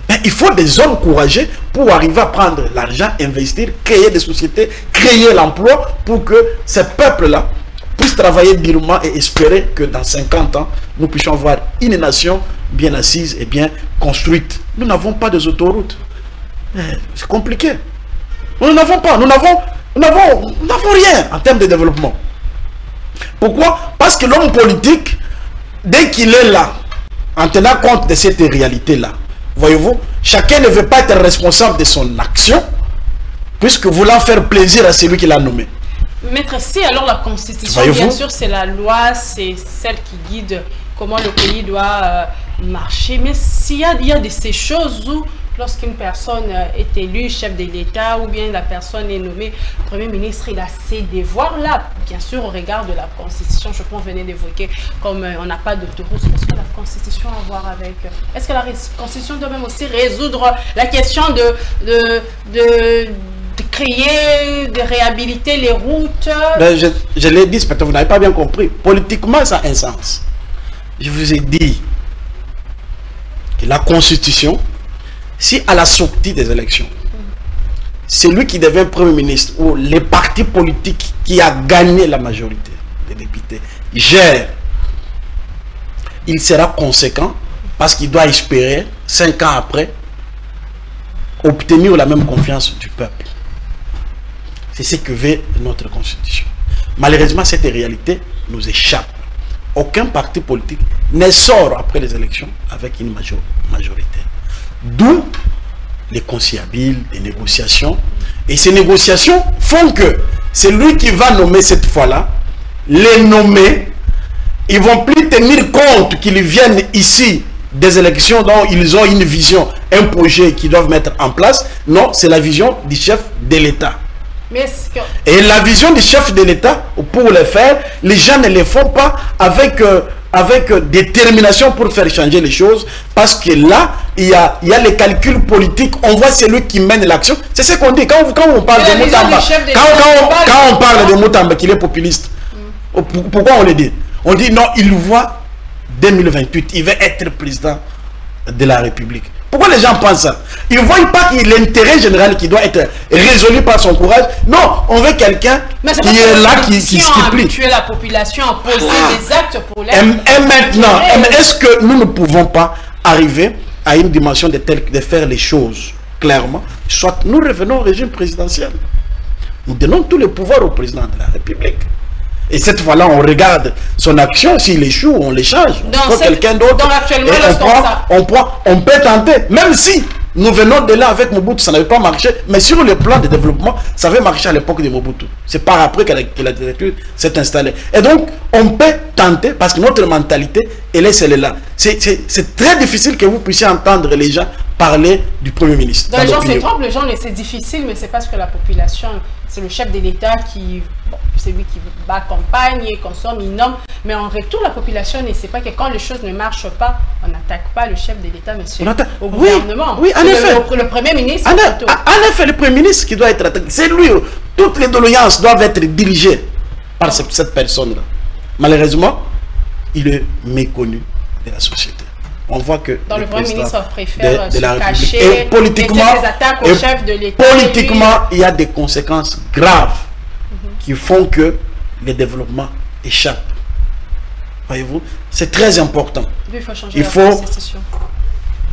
Mais il faut des hommes courageux pour arriver à prendre l'argent, investir, créer des sociétés, créer l'emploi pour que ces peuples-là puissent travailler durement et espérer que dans 50 ans, nous puissions avoir une nation bien assise et bien construite. Nous n'avons pas des autoroutes. C'est compliqué. Nous n'avons pas. Nous n'avons rien en termes de développement. Pourquoi? Parce que l'homme politique, dès qu'il est là, en tenant compte de cette réalité-là, voyez-vous, chacun ne veut pas être responsable de son action, puisque voulant faire plaisir à celui qui l'a nommé. Maître, si alors la Constitution, bien sûr, c'est la loi, c'est celle qui guide comment le pays doit marcher, mais s'il y a de ces choses où, lorsqu'une personne est élue chef de l'État ou bien la personne est nommée Premier ministre, il a ces devoirs-là, bien sûr au regard de la Constitution, je pense venir d'évoquer, comme on n'a pas d'autoroute, est-ce que la Constitution a à voir avec... Est-ce que la Constitution doit même aussi résoudre la question de créer, de réhabiliter les routes? Ben, je l'ai dit, peut-être vous n'avez pas bien compris. Politiquement, ça a un sens. Je vous ai dit que la Constitution, si à la sortie des élections, c'est lui qui devient Premier ministre, ou les partis politiques qui a gagné la majorité des députés gèrent, il sera conséquent parce qu'il doit espérer, 5 ans après, obtenir la même confiance du peuple. C'est ce que veut notre Constitution. Malheureusement, cette réalité nous échappe. Aucun parti politique ne sort après les élections avec une majorité. D'où les conciliables, les négociations. Et ces négociations font que celui qui va nommer cette fois-là, les nommer, ils ne vont plus tenir compte qu'ils viennent ici des élections dont ils ont une vision, un projet qu'ils doivent mettre en place. Non, c'est la vision du chef de l'État. Et la vision du chef de l'État, pour le faire, les gens ne le font pas avec détermination pour faire changer les choses, parce que là, il y a les calculs politiques, on voit celui qui mène l'action. C'est ce qu'on dit, quand on parle de Moutamba, quand on parle de Moutamba, qu'il est populiste, pourquoi on le dit? On dit non, il voit 2028, il veut être président de la République. Pourquoi les gens pensent ça? Ils ne voient pas qu'il y a l'intérêt général qui doit être résolu par son courage. Non, on veut quelqu'un qui est là, qui plie. Tuer la population, à poser des actes pour l'aide. Et maintenant, est-ce que nous ne pouvons pas arriver à une dimension de faire les choses clairement? Soit nous revenons au régime présidentiel. Nous donnons tous les pouvoirs au président de la République. Et cette fois-là, on regarde son action. S'il échoue, on l'échange. On prend quelqu'un d'autre. Donc actuellement, on peut tenter. Même si nous venons de là avec Mobutu, ça n'avait pas marché. Mais sur le plan de développement, ça avait marché à l'époque de Mobutu. C'est par après que la dictature s'est installée. Et donc, on peut tenter parce que notre mentalité, elle est celle-là. C'est très difficile que vous puissiez entendre les gens parler du Premier ministre. Dans les gens se trompent, les gens, c'est difficile, mais c'est parce que la population, c'est le chef de l'État qui, bon, c'est lui qui bat campagne, il consomme, il nomme, mais en retour, la population ne sait pas que quand les choses ne marchent pas, on n'attaque pas le chef de l'État, mais c'est au gouvernement. Oui, en effet. Le Premier ministre. En effet, le Premier ministre qui doit être attaqué, c'est lui. Toutes les doléances doivent être dirigées par cette personne-là. Malheureusement, il est méconnu de la société. On voit que dans le Premier ministre préfère de la cacher et politiquement, des attaques au chef de l'État. Politiquement, il y a des conséquences graves qui font que le développement échappe. Voyez-vous, c'est très important. Il faut changer la constitution.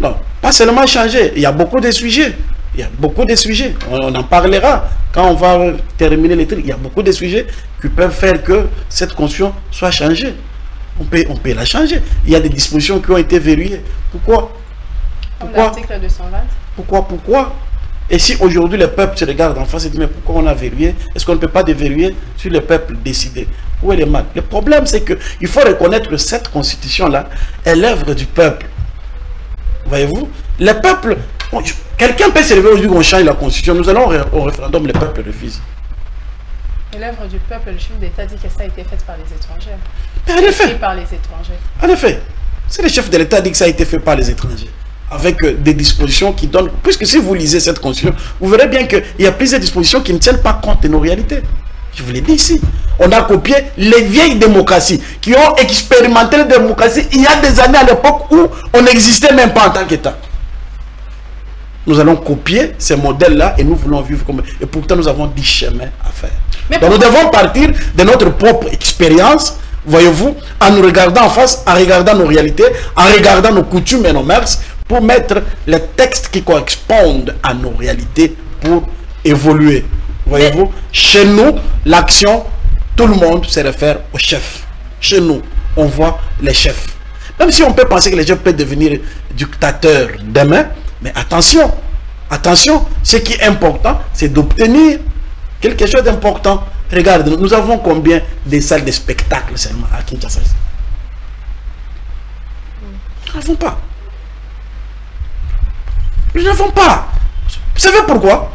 Non, pas seulement changer. Il y a beaucoup de sujets. Il y a beaucoup de sujets. On en parlera quand on va terminer les trucs. Il y a beaucoup de sujets qui peuvent faire que cette constitution soit changée. On peut la changer. Il y a des dispositions qui ont été verrouillées. Pourquoi? L'article 220. Pourquoi? Et si aujourd'hui le peuple se regarde en face et dit mais pourquoi on a verrouillé? Est-ce qu'on ne peut pas déverrouiller sur le peuple décider? Où est le mal? Le problème c'est qu'il faut reconnaître que cette constitution-là est l'œuvre du peuple. Voyez-vous? Le peuple, quelqu'un peut se lever aujourd'hui qu'on change la constitution. Nous allons au référendum, le peuple refuse. L'œuvre du peuple, le chef d'État dit que ça a été fait par les étrangers. En effet. Par les étrangers. En effet. C'est le chef de l'État dit que ça a été fait par les étrangers. Avec des dispositions qui donnent... Puisque si vous lisez cette constitution, vous verrez bien qu'il y a plusieurs dispositions qui ne tiennent pas compte de nos réalités. Je vous l'ai dit ici. On a copié les vieilles démocraties qui ont expérimenté la démocratie il y a des années à l'époque où on n'existait même pas en tant qu'État. Nous allons copier ces modèles-là et nous voulons vivre comme... Et pourtant, nous avons 10 chemins à faire. Donc, nous devons partir de notre propre expérience, voyez-vous, en nous regardant en face, en regardant nos réalités, en regardant nos coutumes et nos mœurs, pour mettre les textes qui correspondent à nos réalités pour évoluer. Voyez-vous, chez nous, l'action, tout le monde se réfère au chef. Chez nous, on voit les chefs. Même si on peut penser que les chefs peuvent devenir dictateurs demain, mais attention, attention, ce qui est important, c'est d'obtenir quelque chose d'important. Regarde, nous avons combien de salles de spectacle seulement à Kinshasa? Nous n'avons pas. Nous n'avons pas. Vous savez pourquoi?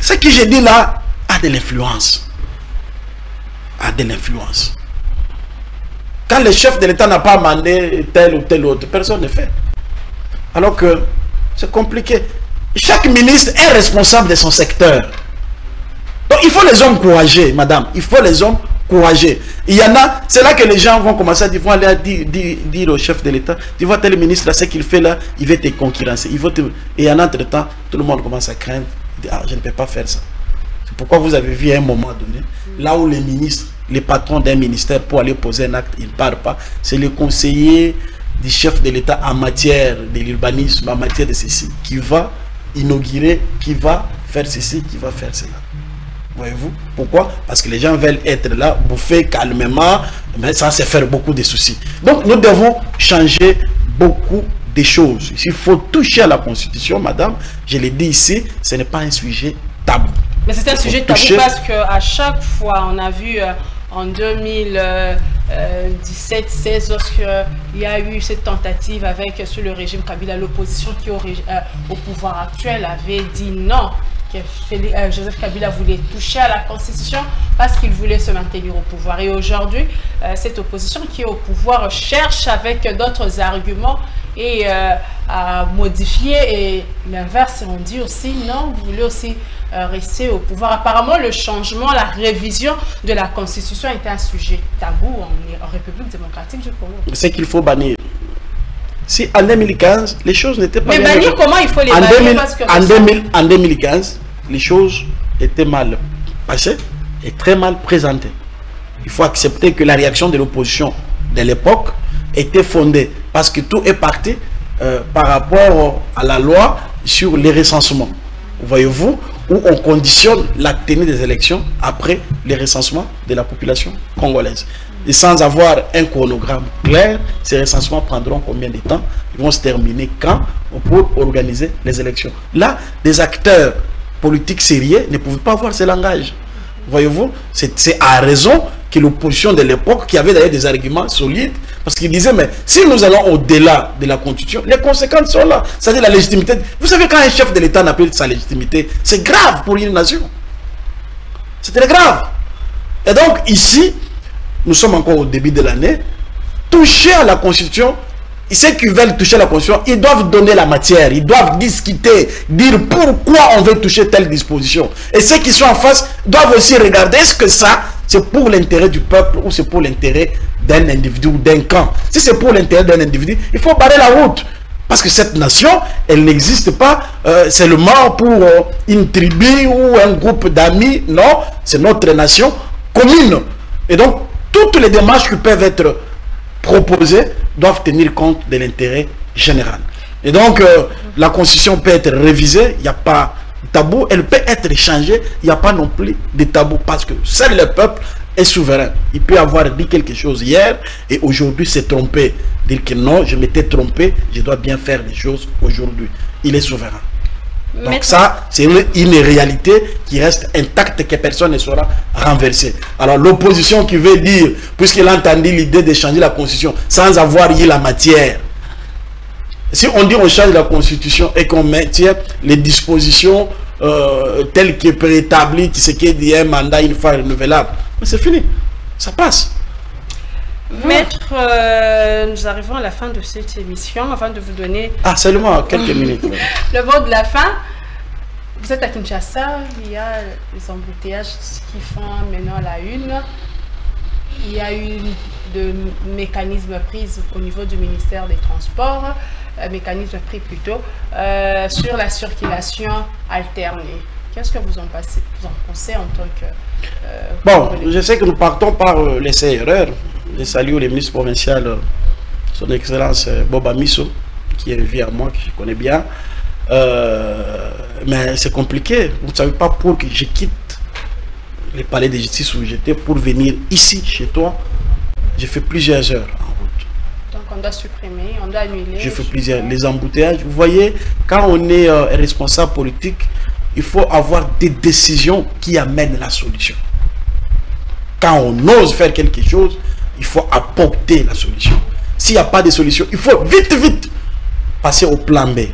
Ce que j'ai dit là a de l'influence. A de l'influence. Quand le chef de l'État n'a pas mandé tel ou tel autre, personne ne fait. Alors que c'est compliqué. Chaque ministre est responsable de son secteur. Donc il faut les hommes courageux, madame. Il faut les hommes courageux. Il y en a, c'est là que les gens vont commencer à dire, vont aller dire au chef de l'État, tu vois tel ministre là, ce qu'il fait là, il va te concurrencer. Et en entre-temps, tout le monde commence à craindre Il dit, ah, je ne peux pas faire ça. C'est pourquoi vous avez vu à un moment donné, là où les ministres, les patrons d'un ministère, pour aller poser un acte, ils ne partent pas. C'est le conseiller du chef de l'État en matière de l'urbanisme, en matière de ceci, qui va inaugurer, qui va faire ceci, qui va faire cela. Voyez-vous? Pourquoi? Parce que les gens veulent être là, bouffer calmement, mais ça c'est faire beaucoup de soucis. Donc nous devons changer beaucoup de choses. Il faut toucher à la Constitution, madame. Je l'ai dit ici, ce n'est pas un sujet tabou. Mais c'est un sujet tabou parce qu'à chaque fois, on a vu en 2017-16, lorsqu'il y a eu cette tentative avec sur le régime Kabila, l'opposition qui au pouvoir actuel avait dit non, que Joseph Kabila voulait toucher à la Constitution parce qu'il voulait se maintenir au pouvoir. Et aujourd'hui, cette opposition qui est au pouvoir cherche avec d'autres arguments et à modifier, et l'inverse, on dit aussi non, vous voulez aussi rester au pouvoir. Apparemment, le changement, la révision de la Constitution était un sujet tabou en République démocratique du Congo. C'est qu'il faut bannir. Si en 2015, les choses n'étaient pas... Mais bannir, comment il faut les bannir? Parce que en 2015, les choses étaient mal passées et très mal présentées. Il faut accepter que la réaction de l'opposition de l'époque était fondée parce que tout est parti par rapport à la loi sur les recensements. Voyez-vous, où on conditionne la tenue des élections après les recensements de la population congolaise. Et sans avoir un chronogramme clair, ces recensements prendront combien de temps? Ils vont se terminer quand? Pour organiser les élections. Là, des acteurs politiques sérieux ne pouvaient pas avoir ce langage. Voyez-vous, c'est à raison que l'opposition de l'époque, qui avait d'ailleurs des arguments solides, parce qu'il disait, mais si nous allons au-delà de la Constitution, les conséquences sont là. C'est-à-dire la légitimité. Vous savez, quand un chef de l'État n'appelle sa légitimité, c'est grave pour une nation. C'est très grave. Et donc, ici, nous sommes encore au début de l'année, toucher à la Constitution, ceux qui veulent toucher à la Constitution, ils doivent donner la matière, ils doivent discuter, dire pourquoi on veut toucher telle disposition. Et ceux qui sont en face doivent aussi regarder, est-ce que ça, c'est pour l'intérêt du peuple ou c'est pour l'intérêt d'un individu ou d'un camp. Si c'est pour l'intérêt d'un individu, il faut barrer la route. Parce que cette nation, elle n'existe pas seulement pour une tribu ou un groupe d'amis. Non, c'est notre nation commune. Et donc, toutes les démarches qui peuvent être proposées doivent tenir compte de l'intérêt général. Et donc, la Constitution peut être révisée, il n'y a pas de tabou, elle peut être changée, il n'y a pas non plus de tabou, parce que seul le peuple est souverain. Il peut avoir dit quelque chose hier, et aujourd'hui s'est trompé. Dire que non, je m'étais trompé, je dois bien faire les choses aujourd'hui. Il est souverain. Donc ça, c'est une réalité qui reste intacte, que personne ne saura renverser. Alors l'opposition qui veut dire, puisqu'il a entendu l'idée de changer la Constitution sans avoir eu la matière, si on dit on change la Constitution et qu'on maintient les dispositions telles que préétablies, ce qui est dit un mandat une fois renouvelable, c'est fini, ça passe. Maître, nous arrivons à la fin de cette émission. Avant de vous donner... Ah, seulement quelques minutes. Le mot de la fin. Vous êtes à Kinshasa, il y a les embouteillages qui font maintenant la une. Il y a eu de mécanismes pris au niveau du ministère des Transports, mécanismes pris plutôt, sur la circulation alternée. Qu'est-ce que vous en pensez en tant que... bon, je sais que nous partons par les CRR. Je salue le ministre provincial, son excellence Boba Misso, qui est venu à moi, que je connais bien. Mais c'est compliqué. Vous ne savez pas, pour que je quitte le palais de justice où j'étais pour venir ici, chez toi, j'ai fait plusieurs heures en route. Donc on doit supprimer, on doit annuler. J'ai fait plusieurs. Les embouteillages, vous voyez, quand on est responsable politique, il faut avoir des décisions qui amènent la solution. Quand on ose faire quelque chose, il faut apporter la solution. S'il n'y a pas de solution, il faut vite passer au plan B.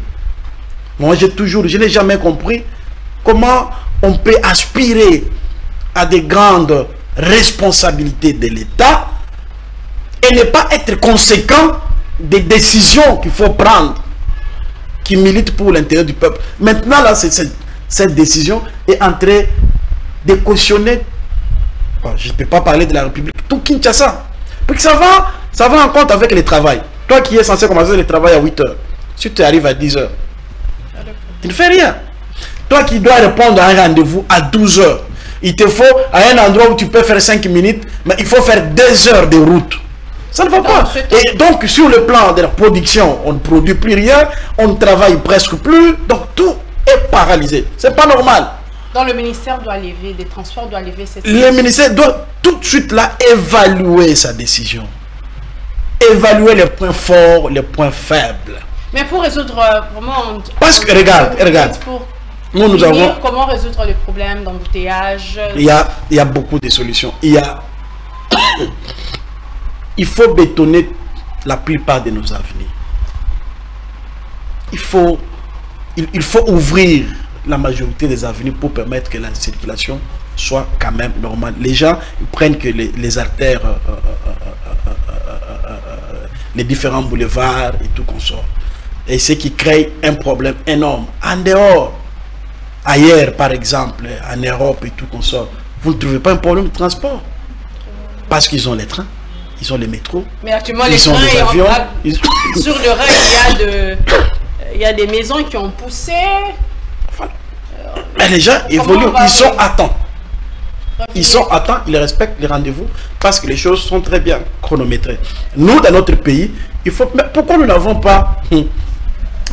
Moi, je n'ai jamais compris comment on peut aspirer à des grandes responsabilités de l'État et ne pas être conséquent des décisions qu'il faut prendre qui militent pour l'intérêt du peuple. Maintenant, là, cette décision est en train de cautionner, je ne peux pas parler de la République, tout Kinshasa. Parce que ça va en compte avec le travail. Toi qui es censé commencer le travail à 8 h, si tu arrives à 10 h, tu ne fais rien. Toi qui dois répondre à un rendez-vous à 12 heures, il te faut à un endroit où tu peux faire 5 minutes, mais il faut faire 2 heures de route. Ça ne va pas. Et donc, sur le plan de la production, on ne produit plus rien, on ne travaille presque plus, donc tout est paralysé. C'est pas normal. Donc, le ministère doit lever, des transports doit lever cette Le ministère doit tout de suite là évaluer sa décision. Évaluer les points forts, les points faibles. Mais pour résoudre vraiment... Parce que, regarde. Nous avons... Comment résoudre les problèmes d'embouteillage? Il y a beaucoup de solutions. Il faut bétonner la plupart de nos avenirs. Il faut ouvrir la majorité des avenirs pour permettre que la circulation soit quand même normale. Les gens ils prennent que les artères, les différents boulevards et tout qu'on sort. Et ce qui crée un problème énorme. En dehors, ailleurs par exemple, en Europe et tout qu'on sort, vous ne trouvez pas un problème de transport. Parce qu'ils ont les trains. Ils ont les métros. Mais actuellement, les trains, les avions. Sur le rail, il y a des maisons qui ont poussé. Voilà. Mais les gens évoluent, ils sont à temps. Ils sont à temps, ils respectent les rendez-vous parce que les choses sont très bien chronométrées. Nous, dans notre pays, il faut. Mais pourquoi nous n'avons pas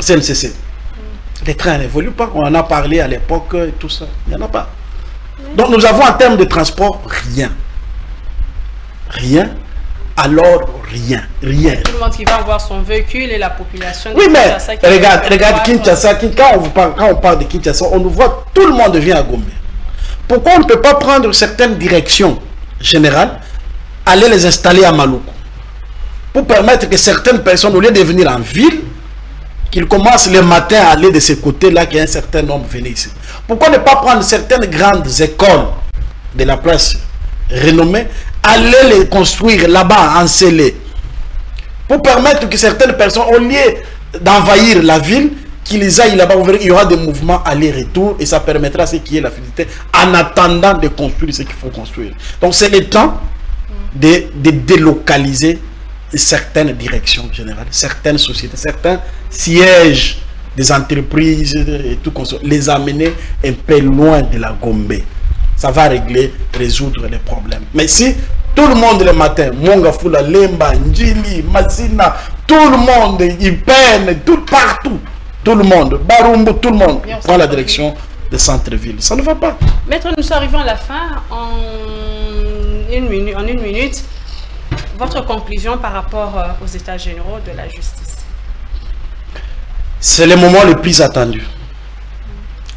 CNCC? Les trains n'évoluent pas. On en a parlé à l'époque et tout ça. Il n'y en a pas. Donc nous avons en termes de transport rien. Rien. Alors rien. Tout le monde qui va avoir son véhicule et la population. Oui, mais regarde Kinshasa. Quand on parle de Kinshasa, on nous voit, tout le monde vient à Gombe. Pourquoi on ne peut pas prendre certaines directions générales, aller les installer à Maluku, pour permettre que certaines personnes, au lieu de venir en ville, qu'ils commencent le matin à aller de ce côté-là, qu'il y ait un certain nombre venir ici. Pourquoi ne pas prendre certaines grandes écoles de la place renommée, aller les construire là-bas, en scellé, pour permettre que certaines personnes, au lieu d'envahir la ville, qu'ils aillent là-bas, il y aura des mouvements aller-retour et ça permettra à ce qui est la fluidité en attendant de construire ce qu'il faut construire. Donc c'est le temps de délocaliser certaines directions générales, certaines sociétés, certains sièges des entreprises et tout, les amener un peu loin de la Gombe. Ça va résoudre les problèmes. Mais si tout le monde le matin, Mongafula, Lemba, Njili, Mazina, tout le monde, il peine, partout, tout le monde, Barumbu, tout le monde prend la direction des centres-villes. Ça ne va pas. Maître, nous arrivons à la fin. En une minute, votre conclusion par rapport aux états généraux de la justice? C'est le moment le plus attendu.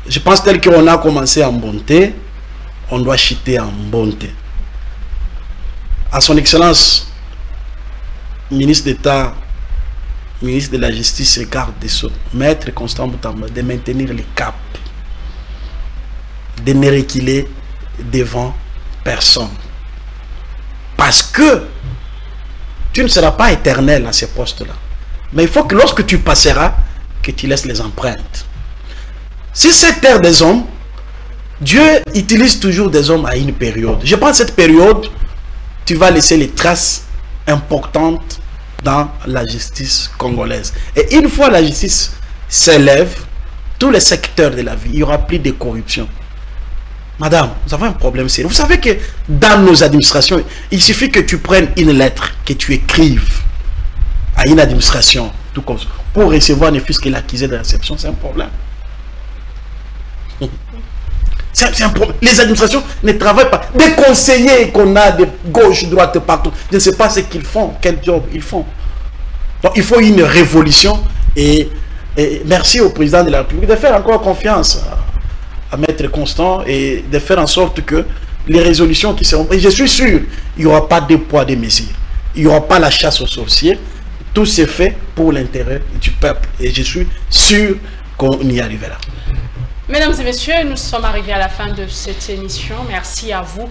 Je pense tel qu'on a commencé en bonté, on doit chuter en bonté. À son Excellence, ministre d'État, ministre de la Justice et garde des Sceaux, Maître Constant Boutamba, de maintenir le cap, de ne reculer devant personne. Parce que tu ne seras pas éternel à ces postes-là. Mais il faut que lorsque tu passeras, que tu laisses les empreintes. Si c'est terre des hommes, Dieu utilise toujours des hommes à une période. Je pense que cette période, tu vas laisser les traces importantes dans la justice congolaise. Et une fois la justice s'élève, tous les secteurs de la vie, il n'y aura plus de corruption. Madame, nous avons un problème sérieux. Vous savez que dans nos administrations, il suffit que tu prennes une lettre, que tu écrives à une administration, tout comme ça, pour recevoir ne fût-ce que l'accusé de réception, c'est un problème. C'est un problème. Les administrations ne travaillent pas. Des conseillers qu'on a de gauche, droite, partout, je ne sais pas ce qu'ils font, quel job ils font. Donc il faut une révolution et merci au président de la République de faire encore confiance à Maître Constant et de faire en sorte que les résolutions qui seront... Et je suis sûr, il n'y aura pas de poids, de mesures. Il n'y aura pas la chasse aux sorciers. Tout c'est fait pour l'intérêt du peuple. Et je suis sûr qu'on y arrivera. Mesdames et messieurs, nous sommes arrivés à la fin de cette émission. Merci à vous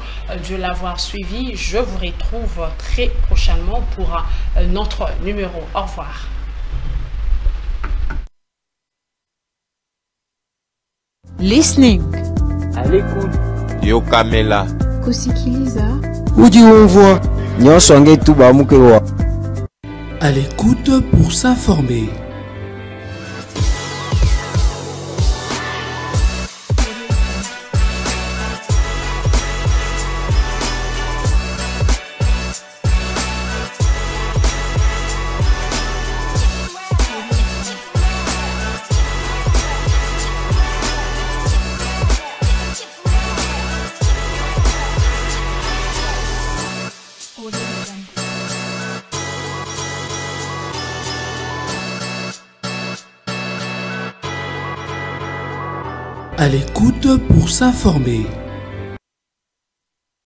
de l'avoir suivi. Je vous retrouve très prochainement pour notre numéro. Au revoir. Listening. À l'écoute. Yokamela. Kusikiliza. Ujiumvwa nyonso ngetu bamukewa. À l'écoute pour s'informer. À l'écoute pour s'informer.